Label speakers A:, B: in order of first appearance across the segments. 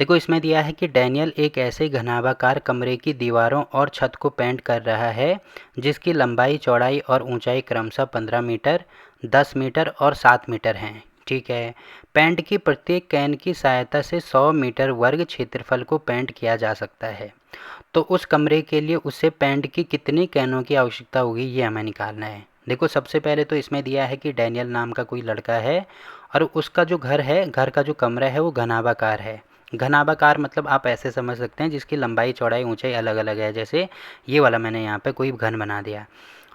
A: देखो इसमें दिया है कि डैनियल एक ऐसे घनाभाकार कमरे की दीवारों और छत को पेंट कर रहा है जिसकी लंबाई, चौड़ाई और ऊंचाई क्रमशः 15 मीटर, 10 मीटर और 7 मीटर हैं। ठीक है। पेंट की प्रत्येक कैन की सहायता से 100 मीटर वर्ग क्षेत्रफल को पेंट किया जा सकता है। तो उस कमरे के लिए उसे पेंट की कितनी कैनों की आवश्यकता होगी, ये हमें निकालना है। देखो सबसे पहले तो इसमें दिया है कि डैनियल नाम का कोई लड़का है और उसका जो घर है, घर का जो कमरा है वो घनाभाकार है। घनाभाकार मतलब आप ऐसे समझ सकते हैं जिसकी लंबाई, चौड़ाई, ऊंचाई अलग अलग है। जैसे ये वाला मैंने यहाँ पे कोई घन बना दिया।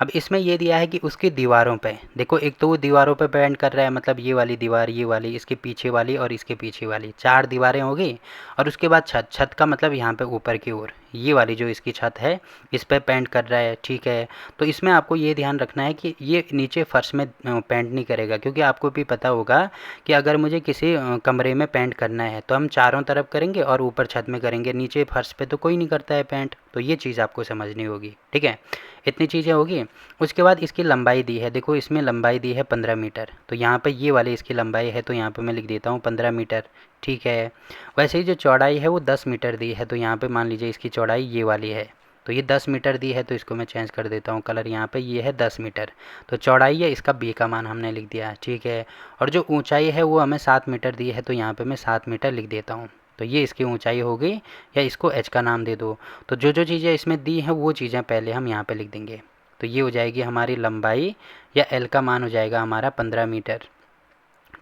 A: अब इसमें ये दिया है कि उसकी दीवारों पे, देखो एक तो वो दीवारों पे पेंट कर रहा है, मतलब ये वाली दीवार, ये वाली, इसके पीछे वाली और इसके पीछे वाली, 4 दीवारें हो गई। और उसके बाद छत, छत का मतलब यहाँ पे ऊपर की ओर ये वाली जो इसकी छत है इस पे पेंट कर रहा है। ठीक है। तो इसमें आपको ये ध्यान रखना है कि ये नीचे फर्श में पेंट नहीं करेगा, क्योंकि आपको भी पता होगा कि अगर मुझे किसी कमरे में पेंट करना है तो हम चारों तरफ करेंगे और ऊपर छत में करेंगे, नीचे फर्श पे तो कोई नहीं करता है पेंट। तो ये चीज़ आपको समझनी होगी। ठीक है। इतनी चीज़ें होगी। उसके बाद इसकी लंबाई दी है, देखो इसमें लंबाई दी है 15 मीटर, तो यहाँ पे ये वाली इसकी लंबाई है तो यहाँ पे मैं लिख देता हूँ 15 मीटर। ठीक है। वैसे ही जो चौड़ाई है वो 10 मीटर दी है, तो यहाँ पे मान लीजिए इसकी चौड़ाई ये वाली है, तो ये 10 मीटर दी है, तो इसको मैं चेंज कर देता हूँ कलर, यहाँ पे ये है 10 मीटर। तो चौड़ाई है, इसका बी का मान हमने लिख दिया। ठीक है। और जो ऊंचाई है वो हमें 7 मीटर दी है, तो यहाँ पे मैं 7 मीटर लिख देता हूँ। तो ये इसकी ऊंचाई हो गई, या इसको एच का नाम दे दो। तो जो जो चीज़ें इसमें दी हैं वो चीज़ें पहले हम यहाँ पे लिख देंगे। तो ये हो जाएगी हमारी लंबाई, या एल का मान हो जाएगा हमारा 15 मीटर।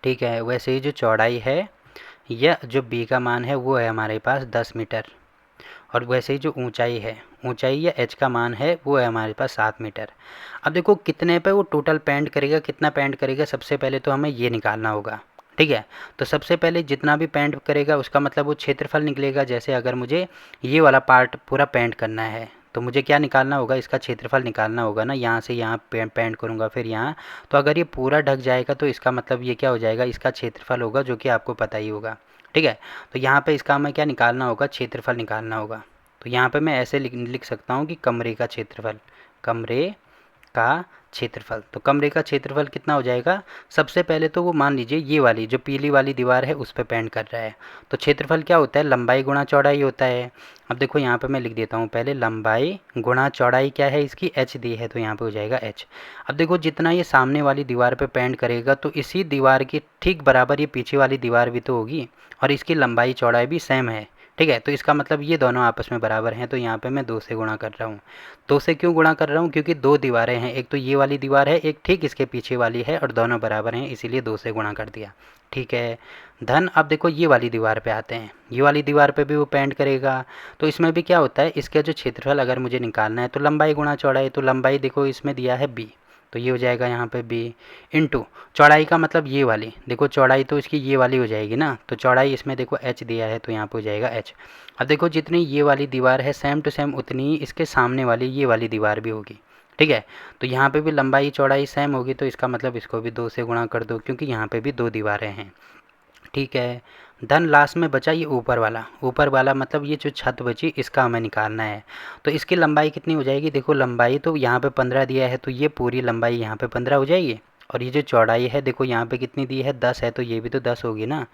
A: ठीक है। वैसे ही जो चौड़ाई है, या जो बी का मान है वो है हमारे पास 10 मीटर। और वैसे ही जो ऊंचाई है, ऊंचाई या एच का मान है वो है हमारे पास 7 मीटर। अब देखो कितने पे वो टोटल पेंट करेगा, कितना पेंट करेगा, सबसे पहले तो हमें ये निकालना होगा। ठीक है। तो सबसे पहले जितना भी पेंट करेगा उसका मतलब वो क्षेत्रफल निकलेगा। जैसे अगर मुझे ये वाला पार्ट पूरा पेंट करना है तो मुझे क्या निकालना होगा, इसका क्षेत्रफल निकालना होगा ना। यहाँ से यहाँ पेंट करूँगा, फिर यहाँ, तो अगर ये पूरा ढक जाएगा तो इसका मतलब ये क्या हो जाएगा, इसका क्षेत्रफल होगा, जो कि आपको पता ही होगा। ठीक है। तो यहाँ पे इसका हमें क्या निकालना होगा, क्षेत्रफल निकालना होगा। तो यहाँ पे मैं ऐसे लिख सकता हूँ कि कमरे का क्षेत्रफल, कमरे का क्षेत्रफल। तो कमरे का क्षेत्रफल कितना हो जाएगा, सबसे पहले तो वो मान लीजिए ये वाली जो पीली वाली दीवार है उस पर पेंट कर रहा है, तो क्षेत्रफल क्या होता है, लंबाई गुणा चौड़ाई होता है। अब देखो यहाँ पे मैं लिख देता हूँ पहले, लंबाई गुणा चौड़ाई क्या है इसकी, एच दी है, तो यहाँ पे हो जाएगा एच। अब देखो जितना ये सामने वाली दीवार पे पेंट करेगा तो इसी दीवार की ठीक बराबर ये पीछे वाली दीवार भी तो होगी, और इसकी लंबाई चौड़ाई भी सेम है। ठीक है। तो इसका मतलब ये दोनों आपस में बराबर हैं, तो यहाँ पे मैं 2 से गुणा कर रहा हूँ। 2 से क्यों गुणा कर रहा हूँ, क्योंकि 2 दीवारें हैं, एक तो ये वाली दीवार है, एक ठीक इसके पीछे वाली है, और दोनों बराबर हैं, इसीलिए 2 से गुणा कर दिया। ठीक है। धन, अब देखो ये वाली दीवार पे आते हैं, ये वाली दीवार पे भी वो पेंट करेगा, तो इसमें भी क्या होता है, इसका जो क्षेत्रफल अगर मुझे निकालना है तो लंबाई गुणा चौड़ाई, तो लंबाई देखो इसमें दिया है बी, तो ये हो जाएगा यहाँ पे बी, इंटू चौड़ाई का मतलब ये वाली, देखो चौड़ाई तो इसकी ये वाली हो जाएगी ना, तो चौड़ाई इसमें देखो एच दिया है, तो यहाँ पे हो जाएगा एच। अब देखो जितनी ये वाली दीवार है सेम टू सेम उतनी ही इसके सामने वाली ये वाली दीवार भी होगी। ठीक है। तो यहाँ पे भी लंबाई चौड़ाई सेम होगी, तो इसका मतलब इसको भी 2 से गुणा कर दो, क्योंकि यहाँ पे भी 2 दीवारें हैं। ठीक है। धन लास्ट में बचा ये ऊपर वाला, ऊपर वाला मतलब ये जो छत बची इसका हमें निकालना है। तो इसकी लंबाई कितनी हो जाएगी, देखो लंबाई तो यहाँ पे 15 दिया है, तो ये पूरी लंबाई यहाँ पे 15 हो जाएगी। और ये जो चौड़ाई है देखो यहाँ पे कितनी दी है, 10 है, तो ये भी तो 10 होगी ना।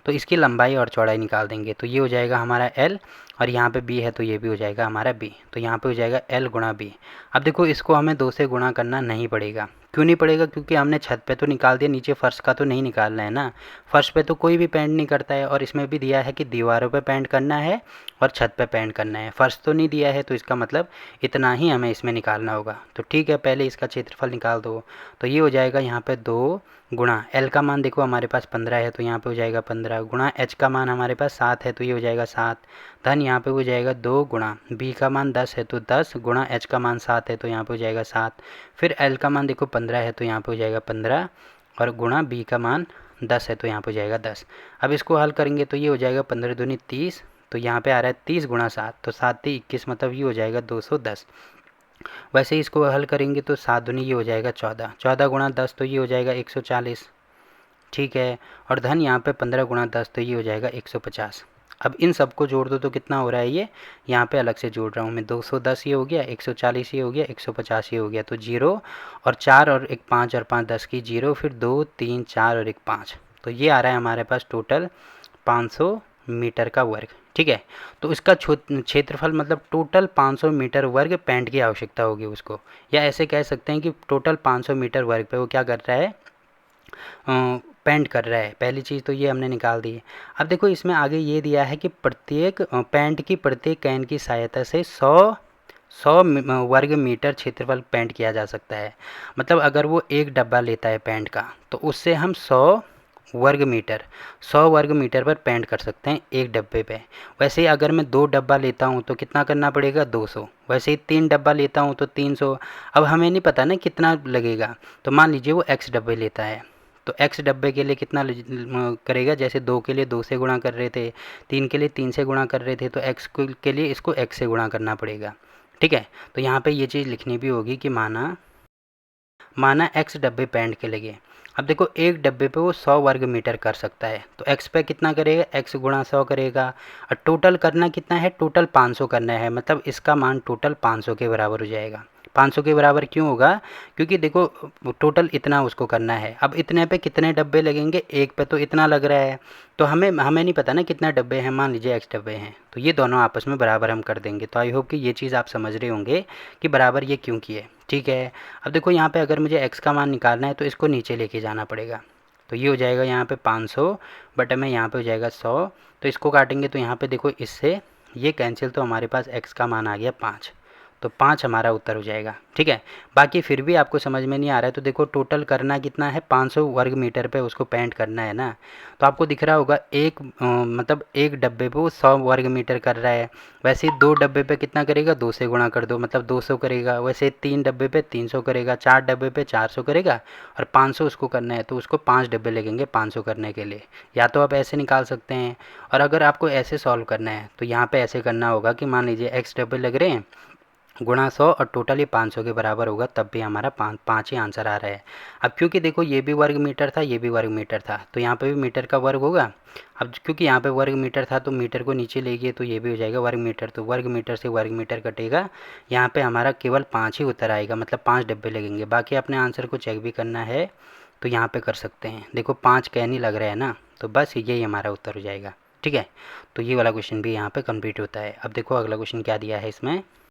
A: तो इसकी लंबाई और चौड़ाई निकाल देंगे, तो ये हो जाएगा हमारा एल, और यहाँ पे बी है तो ये भी हो जाएगा हमारा बी, तो यहाँ पे हो जाएगा एल गुणा बी। अब देखो इसको हमें 2 से गुणा करना नहीं पड़ेगा, क्यों नहीं पड़ेगा, क्योंकि हमने छत पे तो निकाल दिया, नीचे फर्श का तो नहीं निकालना है ना। फर्श पे तो कोई भी पेंट नहीं करता है, और इसमें भी दिया है कि दीवारों पे पेंट करना है और छत पे पेंट करना है, फर्श तो नहीं दिया है, तो इसका मतलब इतना ही हमें इसमें निकालना होगा। तो ठीक है, पहले इसका क्षेत्रफल निकाल दो, तो ये हो जाएगा यहाँ पे 2 गुणा एल का मान देखो हमारे पास 15 है, तो यहाँ पे हो जाएगा 15 गुणा एच का मान हमारे पास 7 है, तो ये हो जाएगा 7। धन यहाँ पे हो जाएगा 2 गुणा बी का मान 10 है, तो 10 गुणा एच का मान 7 है, तो यहाँ पे हो जाएगा 7। फिर एल का मान देखो 15 है, तो यहाँ पे हो जाएगा 15, और गुणा बी का मान 10 है, तो यहाँ पे हो जाएगा 10। अब इसको हल करेंगे तो ये हो जाएगा 15 दूनी 30, तो यहाँ पे आ रहा है 30 गुणा 7, तो 7 × 21, मतलब ये हो जाएगा 210। वैसे ही इसको हल करेंगे तो 7 दूनी ये हो जाएगा 14, 14 गुणा 10 तो ये हो जाएगा 140। ठीक है। और धन यहाँ पे 15 गुणा 10 तो ये हो जाएगा 150। अब इन सबको जोड़ दो तो कितना हो रहा है, ये यहाँ पे अलग से जोड़ रहा हूँ मैं, 210 ये हो गया, 140 ये हो गया, 150 ये हो गया, तो 0 और 4 और 1 5 और 5 10 की 0, फिर 2 3 4 और 1 5, तो ये आ रहा है हमारे पास टोटल 500 मीटर का वर्ग, ठीक है। तो इसका क्षेत्रफल मतलब टोटल 500 मीटर वर्ग पेंट की आवश्यकता होगी उसको, या ऐसे कह सकते हैं कि टोटल 500 मीटर वर्ग पे वो क्या कर रहा है, पेंट कर रहा है। पहली चीज़ तो ये हमने निकाल दी है। अब देखो इसमें आगे ये दिया है कि प्रत्येक पेंट की प्रत्येक कैन की सहायता से 100 वर्ग मीटर क्षेत्रफल पेंट किया जा सकता है। मतलब अगर वो एक डब्बा लेता है पेंट का तो उससे हम 100 वर्ग मीटर पर पेंट कर सकते हैं एक डब्बे पे। वैसे ही अगर मैं 2 डब्बा लेता हूँ तो कितना करना पड़ेगा, 200। वैसे ही 3 डब्बा लेता हूँ तो 300। अब हमें नहीं पता ना कितना लगेगा, तो मान लीजिए वो x डब्बे लेता है तो x डब्बे के लिए कितना करेगा, जैसे 2 के लिए 2 से गुणा कर रहे थे, 3 के लिए 3 से गुणा कर रहे थे, तो x के लिए इसको x से गुणा करना पड़ेगा, ठीक है। तो यहाँ पे ये चीज़ लिखनी भी होगी कि माना x डब्बे पेंट के लगे। अब देखो एक डब्बे पे वो 100 वर्ग मीटर कर सकता है, तो x पे कितना करेगा, x गुणा 100 करेगा। और टोटल करना कितना है, टोटल 500 करना है, मतलब इसका मान टोटल 500 के बराबर हो जाएगा। 500 के बराबर क्यों होगा, क्योंकि देखो टोटल इतना उसको करना है। अब इतने पे कितने डब्बे लगेंगे, एक पे तो इतना लग रहा है, तो हमें नहीं पता ना कितने डब्बे हैं, मान लीजिए x डब्बे हैं, तो ये दोनों आपस में बराबर हम कर देंगे। तो आई होप कि ये चीज़ आप समझ रहे होंगे कि बराबर ये क्यों किए, ठीक है। अब देखो यहाँ पे अगर मुझे x का मान निकालना है तो इसको नीचे लेके जाना पड़ेगा, तो ये हो जाएगा यहाँ पे 500 बटे में यहाँ पे हो जाएगा 100। तो इसको काटेंगे तो यहाँ पे देखो इससे ये कैंसिल, तो हमारे पास x का मान आ गया 5, तो 5 हमारा उत्तर हो जाएगा, ठीक है। बाकी फिर भी आपको समझ में नहीं आ रहा है तो देखो टोटल करना कितना है, 500 वर्ग मीटर पे उसको पेंट करना है ना। तो आपको दिख रहा होगा मतलब एक डब्बे पे वो 100 वर्ग मीटर कर रहा है। वैसे ही 2 डब्बे पे कितना करेगा, 2 से गुणा कर दो मतलब 200 करेगा। वैसे 3 डब्बे पे 300 करेगा, 4 डब्बे पे 400 करेगा, और 500 उसको करना है तो उसको 5 डब्बे लगेंगे 500 करने के लिए। या तो आप ऐसे निकाल सकते हैं, और अगर आपको ऐसे सॉल्व करना है तो यहाँ पे ऐसे करना होगा कि मान लीजिए x डब्बे लग रहे हैं गुणा 100 और टोटल ये 500 के बराबर होगा, तब भी हमारा 5 ही आंसर आ रहा है। अब क्योंकि देखो ये भी वर्ग मीटर था, ये भी वर्ग मीटर था, तो यहाँ पे भी मीटर का वर्ग होगा। अब क्योंकि यहाँ पे वर्ग मीटर था तो मीटर को नीचे ले गए तो ये भी हो जाएगा वर्ग मीटर, तो वर्ग मीटर से वर्ग मीटर कटेगा। यहाँ पे हमारा केवल 5 ही उत्तर आएगा, मतलब 5 डब्बे लगेंगे। बाकी अपने आंसर को चेक भी करना है तो यहाँ पे कर सकते हैं। देखो 5 कैन ही लग रहा है ना, तो बस यही हमारा उत्तर हो जाएगा, ठीक है। तो ये वाला क्वेश्चन भी यहाँ पे कंप्लीट होता है। अब देखो अगला क्वेश्चन क्या दिया है इसमें।